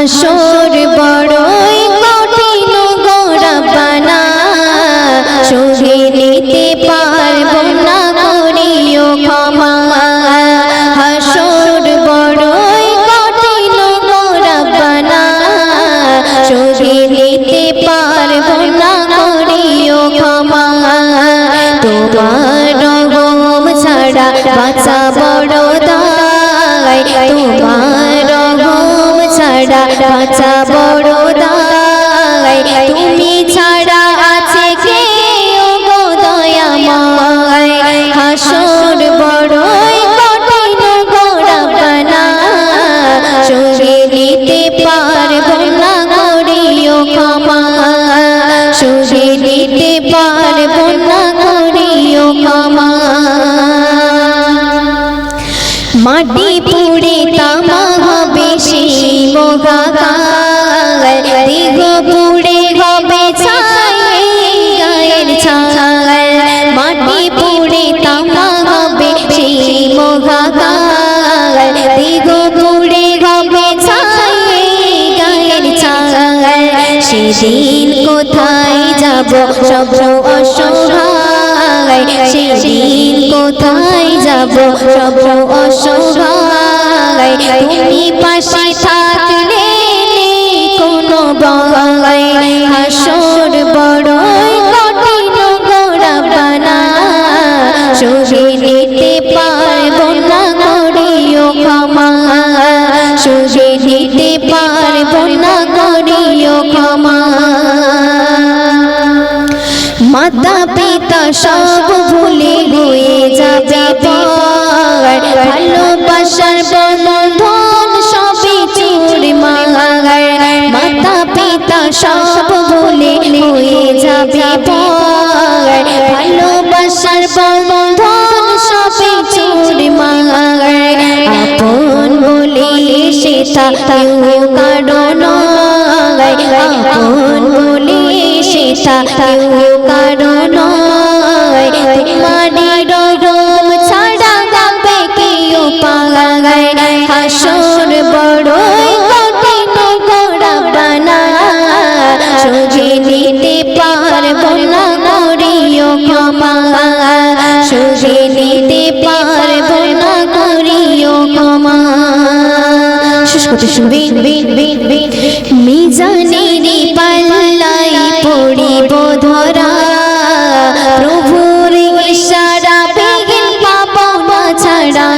হাসর বড়ই কঠিন গো রব্বানা সহে নিতে পারবো না করিও ক্ষমা হাসর বড়ই কঠিন গো রব্বানা সহে নিতে পারবো না করিও ক্ষমা তোমার রহম ছাড়া বাঁচা বড় দায় তোমার রহম ছাড়া বাঁচা বড় দায় তুমি ছাড়া আছে কে ও গো দয়াময় হাসর বড়ই কঠিন গো রব্বানা সহে নিতে পারবো না করিও ক্ষমা সহে নিতে পারবো না করিও ক্ষমা মাটি পুড়ে তামা হবে সেই মোগাকার দেহ পুড়ে হবে ছাই গায়ের ছাই মাটি পুড়ে তামা হবে সেই মোগাকার দেহ পুড়ে হবে ছাই গায়ের ছাই সেদিন কোথায় যাব সব অসহায় সেদিন কোথায় যাব সব অসহায় তুমি পাশে থাকলে কোনো ভয় হাসর বড়ই কঠিন গো রব্বানা সহে নিতে পারবো না করিও ক্ষমা সহে নিতে পারবো না করিও ক্ষমা মাতা পিতা সব ভুলে হয়ে যাবে পর ভালোবাসার বন্ধন সবই চুরমার মাতা পিতা সব ভুলে হয়ে যাবে পর ভালোবাসার বন্ধন সবই চুরমার আপন বলে সেটা কেউ কারণ আপন বলে সেটা কেউ কারণ তোমারই রহম ছাড়া যাবে কেউ পাগায় হাসর বড়ই কঠিন গো রব্বানা সহে নিতে পারবো না করিও ক্ষমা সহে নিতে পারবো না করিও ক্ষমা শেষ করতে শুনবে মিজানেরই পাল্লাই পড়িব ধরা প্রভুর ইশারা বিঘ্ন পাবো না ছাড়া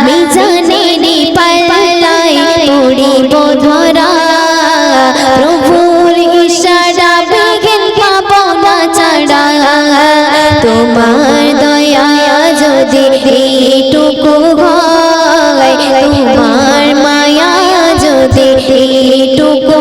মিজানেরই পাল্লাই পড়িব ধরা প্রভুর ইশারা বিঘ্ন পাবো না ছাড়া তোমার দয়া যদি এইটুকু হয় তোমার মায়া যদি এইটুকু